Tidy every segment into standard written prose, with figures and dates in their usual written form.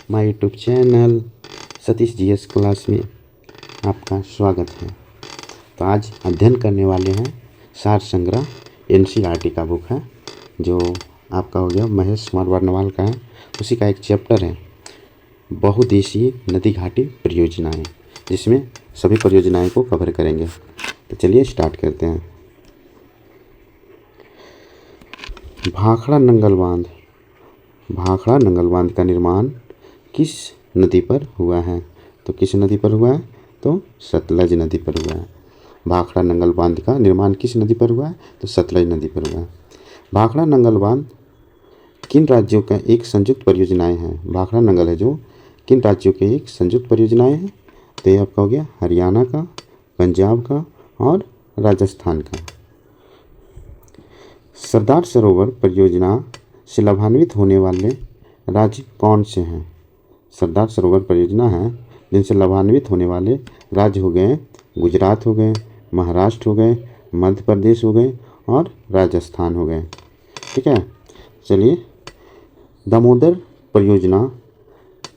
My YouTube channel Satish GS class में आपका स्वागत है। तो आज अध्ययन करने वाले हैं सार संग्रह एनसीईआरटी का बुक है जो आपका हो गया महेश कुमार वर्णवाल का है। उसी का एक चैप्टर है बहुउद्देशीय नदी घाटी परियोजनाएं, जिसमें सभी परियोजनाएं को कवर करेंगे। तो चलिए स्टार्ट करते हैं। भाखड़ा नंगल बांध का निर्माण किस नदी पर हुआ है? तो किस नदी पर हुआ है? तो सतलज नदी पर हुआ है। भाखड़ा नंगल बांध का निर्माण किस नदी पर हुआ है? तो सतलज नदी पर हुआ है। भाखड़ा नंगल बांध किन राज्यों का एक संयुक्त परियोजनाएं हैं? भाखड़ा नंगल है जो किन राज्यों के एक संयुक्त परियोजनाएं हैं? तो ये आपका हो गया हरियाणा का, पंजाब का और राजस्थान का। सरदार सरोवर परियोजना से लाभान्वित होने वाले राज्य कौन से हैं? सरदार सरोवर परियोजना है जिनसे लाभान्वित होने वाले राज्य हो गए गुजरात हो गए, महाराष्ट्र हो गए, मध्य प्रदेश हो गए और राजस्थान हो गए। ठीक है, चलिए दामोदर परियोजना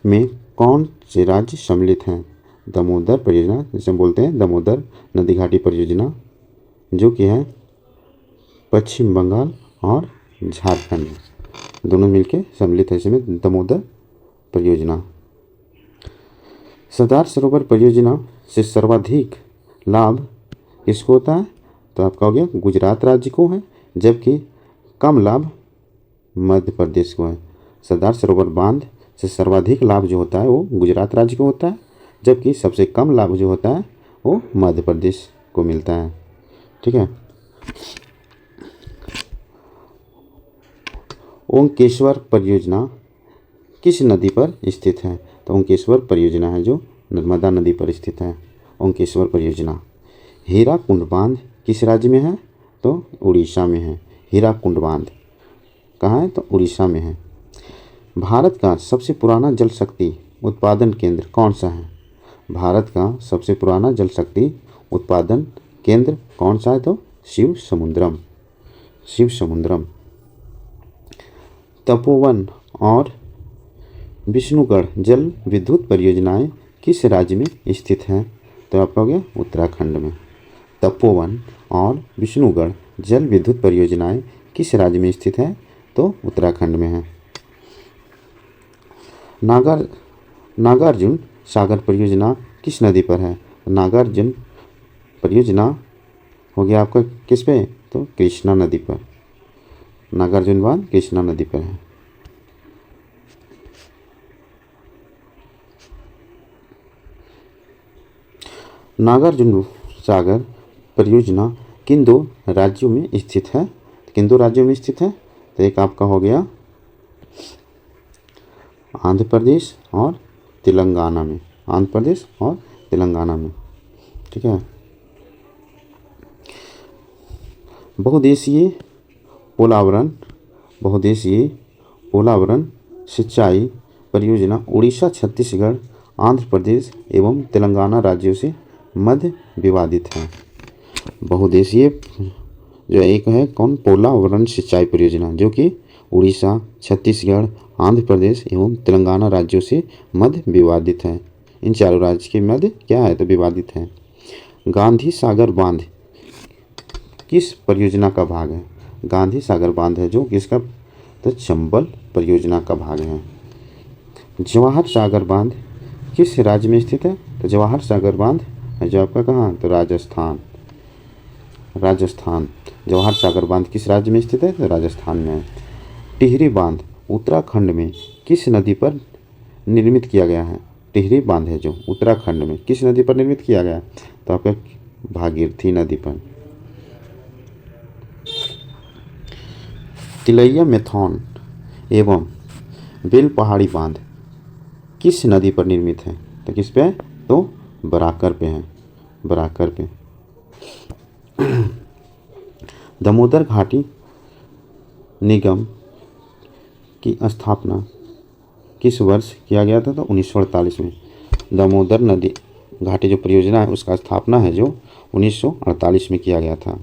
में कौन से राज्य सम्मिलित हैं? दामोदर परियोजना जिसे हम बोलते हैं दामोदर नदी घाटी परियोजना, जो कि है पश्चिम बंगाल और झारखंड दोनों मिलकर सम्मिलित है इसमें दामोदर परियोजना। सरदार सरोवर परियोजना से सर्वाधिक लाभ किसको होता है? तो आपका हो गया गुजरात राज्य को है, जबकि कम लाभ मध्य प्रदेश को है। सरदार सरोवर बांध से सर्वाधिक लाभ जो होता है वो गुजरात राज्य को होता है, जबकि सबसे कम लाभ जो होता है वो मध्य प्रदेश को मिलता है। ठीक है। ओंकेश्वर परियोजना किस नदी पर स्थित है? तो ओंकेश्वर परियोजना है जो नर्मदा नदी पर स्थित है। ओंकेश्वर परियोजना। हीराकुंड बांध किस राज्य में है? तो उड़ीसा में है। हीराकुंड बांध कहाँ है? तो उड़ीसा में है। भारत का सबसे पुराना जल शक्ति उत्पादन केंद्र कौन सा है? भारत का सबसे पुराना जल शक्ति उत्पादन केंद्र कौन सा है? तो शिव समुद्रम। तपोवन और विष्णुगढ़ जल विद्युत परियोजनाएं किस राज्य में स्थित हैं? तो आपका हो गया उत्तराखंड में। तपोवन और विष्णुगढ़ जल विद्युत परियोजनाएं किस राज्य में स्थित हैं? तो उत्तराखंड में है। नागार्जुन सागर परियोजना किस नदी पर है? नागार्जुन परियोजना हो गया आपका किस पे? तो कृष्णा नदी पर। नागार्जुन बांध कृष्णा नदी पर है। नागार्जुन सागर परियोजना किन दो राज्यों में स्थित है? किन दो राज्यों में स्थित है? तो एक आपका हो गया आंध्र प्रदेश और तेलंगाना में। आंध्र प्रदेश और तेलंगाना में। ठीक है। बहुउद्देशीय पोलावरण सिंचाई परियोजना उड़ीसा, छत्तीसगढ़, आंध्र प्रदेश एवं तेलंगाना राज्यों से मध्य विवादित है। बहुउद्देशीय जो एक है कौन? पोलावरण सिंचाई परियोजना, जो कि उड़ीसा, छत्तीसगढ़, आंध्र प्रदेश एवं तेलंगाना राज्यों से मध्य विवादित है। इन चारों राज्य के मध्य क्या है? तो विवादित है। गांधी सागर बांध किस परियोजना का भाग है? गांधी सागर बांध है जो किसका? तो चंबल परियोजना का भाग है। जवाहर सागर बांध किस राज्य में स्थित है? तो जवाहर सागर बांध है जो आपका कहाँ? तो राजस्थान। जवाहर सागर बांध किस राज्य में स्थित है? तो राजस्थान में है। टिहरी बांध उत्तराखंड में किस नदी पर निर्मित किया गया है? टिहरी बांध है जो उत्तराखंड में किस नदी पर निर्मित किया गया? तो आपका भागीरथी नदी पर। तिलैया मेथॉन एवं बेल पहाड़ी बांध किस नदी पर निर्मित है? तो किस पे? तो बराकर पे है। बराकर पे। दामोदर घाटी निगम की स्थापना किस वर्ष किया गया था? तो 1948 में। दामोदर नदी घाटी जो परियोजना है उसका स्थापना है जो 1948 में किया गया था।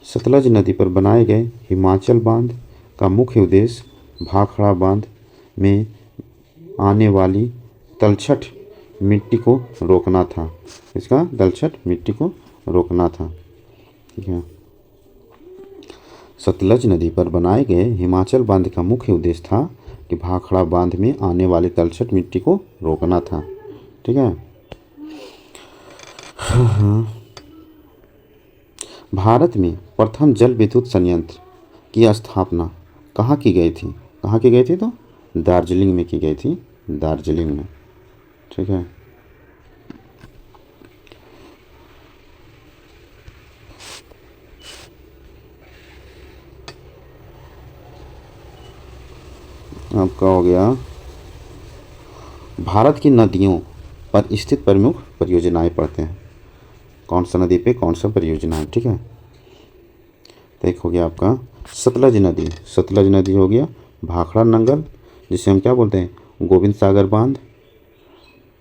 सतलज नदी पर बनाए गए हिमाचल बांध का मुख्य उद्देश्य भाखड़ा बांध में आने वाली तलछट मिट्टी को रोकना था। इसका तलछट मिट्टी को रोकना था। ठीक है। सतलज नदी पर बनाए गए हिमाचल बांध का मुख्य उद्देश्य था कि भाखड़ा बांध में आने वाली तलछट मिट्टी को रोकना था। ठीक है। भारत में प्रथम जल विद्युत संयंत्र की स्थापना कहाँ की गई थी? कहाँ की गई थी? तो दार्जिलिंग में की गई थी, दार्जिलिंग में। ठीक है। आपका हो गया भारत की नदियों पर स्थित प्रमुख परियोजनाएं पढ़ते हैं। कौन सा नदी पे कौन सा परियोजना है। ठीक है। तो एक हो गया आपका सतलज नदी। सतलज नदी हो गया भाखड़ा नंगल, जिसे हम क्या बोलते हैं, गोविंद सागर बांध,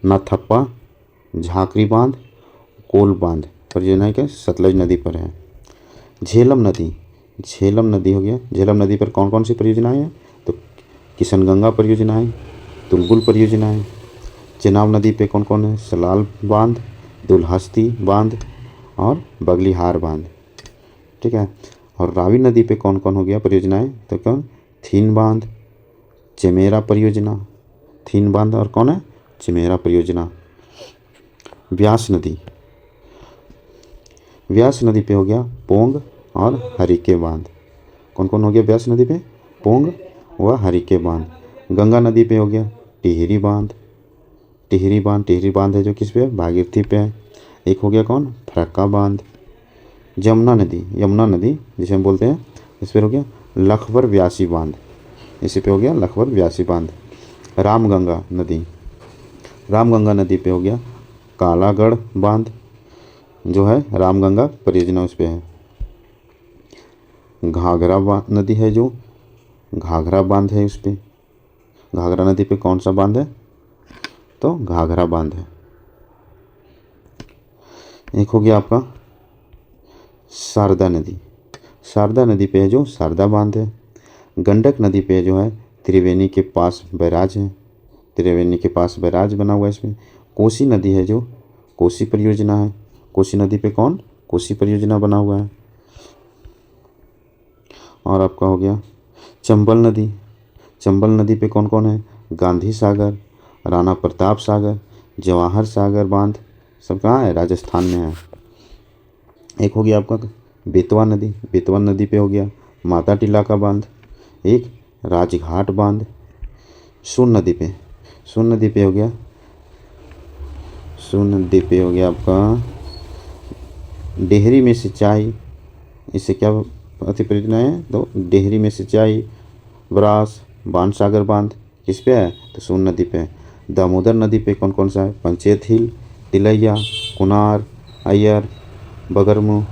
नाथप्पा, झाकरी बांध, कोल बांध परियोजना के सतलज नदी पर है। झेलम नदी। झेलम नदी हो गया, झेलम नदी पर कौन कौन सी परियोजनाएं हैं? तो किशनगंगा परियोजना है, तुलगुल परियोजना है। चेनाब नदी पे कौन कौन है? सलाल बांध, दुलहस्ती बांध और बगलीहार बांध। ठीक है। और रावी नदी पे कौन कौन हो गया परियोजनाएं? तो कौन? थीन बांध, चमेरा परियोजना, थीन बांध और कौन है? चमेरा परियोजना। व्यास नदी। व्यास नदी पे हो गया पोंग और हरिके बांध। कौन कौन हो गया व्यास नदी पे? पोंग व हरिके बांध। गंगा नदी पे हो गया टिहरी बांध। टिहरी बांध, टिहरी बांध है जो किस पे है? भागीरथी पे है। एक हो गया कौन? फरक्का बांध। यमुना नदी, यमुना नदी जिसे हम बोलते हैं, इस पर हो गया लखबर व्यासी बांध। इसी पे हो गया लखबर व्यासी बांध। रामगंगा नदी, रामगंगा नदी पे हो गया कालागढ़ बांध, जो है रामगंगा परियोजना उस पे है। घाघरा नदी है जो घाघरा बांध है उस पे। घाघरा नदी पे कौन सा बांध है? तो घाघरा बांध है। एक हो गया आपका शारदा नदी। शारदा नदी पे है जो शारदा बांध है। गंडक नदी पे जो है त्रिवेणी के पास बैराज है, त्रिवेणी के पास बैराज बना हुआ है इसमें। कोसी नदी है जो कोसी परियोजना है। कोसी नदी पे कौन? कोसी परियोजना बना हुआ है। और आपका हो गया चंबल नदी। चंबल नदी पे कौन कौन है? गांधी सागर, राणा प्रताप सागर, जवाहर सागर बांध सब कहाँ है? राजस्थान में है। एक हो गया आपका बेतवा नदी। बेतवा नदी पे हो गया माता टीला का बांध। एक राजघाट बांध। सोन नदी पे, सोन नदी पे हो गया, सोन नदी पे हो गया आपका डेहरी में सिंचाई। इससे क्या अति परियोजना है? तो डेहरी में सिंचाई, ब्रास, बाणसागर बांध किस पे है? तो सोन नदी पे है। दामोदर नदी पे कौन कौन सा है? पंचेत हिल, तिलैया, कुनार, अय्यर, बगरमुंह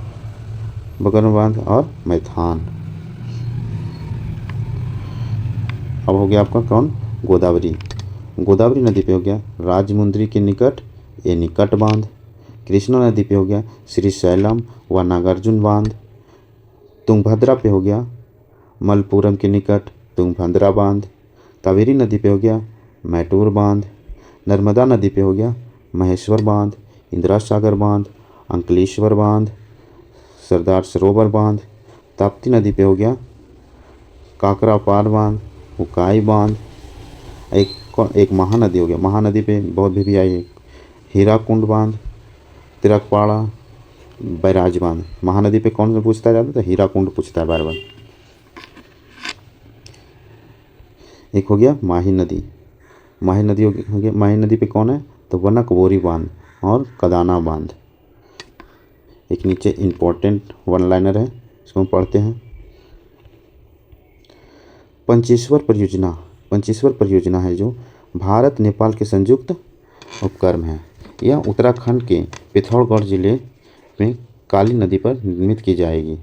बांध और मैथान। अब हो गया आपका कौन? गोदावरी। गोदावरी नदी पे हो गया राजमुंद्री के निकट ये निकट बांध। कृष्णा नदी पे हो गया श्रीशैलम व नागार्जुन बांध। तुंगभद्रा पे हो गया मलपुरम के निकट तुंगभद्रा बांध। कावेरी नदी पे हो गया मैटूर बांध। नर्मदा नदी पे हो गया महेश्वर बांध, इंदिरा सागर बांध, अंकलेश्वर बांध, सरदार सरोवर बांध। ताप्ती नदी पे हो गया काकरापार बांध, उकाई बांध। एक महानदी हो गया, महानदी पे बहुत भी आई है हीराकुंड बांध, तिरकपाड़ा, बैराज बांध। महानदी पे कौन सा पूछता जाता है? तो हीराकुंड पूछता है बार बार। एक हो गया माही नदी। माही नदी हो गया, माही नदी पे कौन है? तो वनकबोरी बांध और कदाना बांध। एक नीचे इम्पोर्टेंट वन लाइनर है, इसको हम पढ़ते हैं। पंचेश्वर परियोजना। पंचेश्वर परियोजना है जो भारत नेपाल के संयुक्त उपक्रम है। यह उत्तराखंड के पिथौरागढ़ जिले में काली नदी पर निर्मित की जाएगी।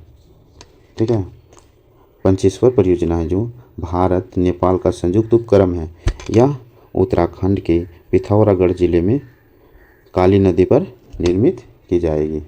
ठीक है। पंचेश्वर परियोजना है जो भारत नेपाल का संयुक्त उपक्रम है। यह उत्तराखंड के पिथौरागढ़ जिले में काली नदी पर निर्मित की जाएगी।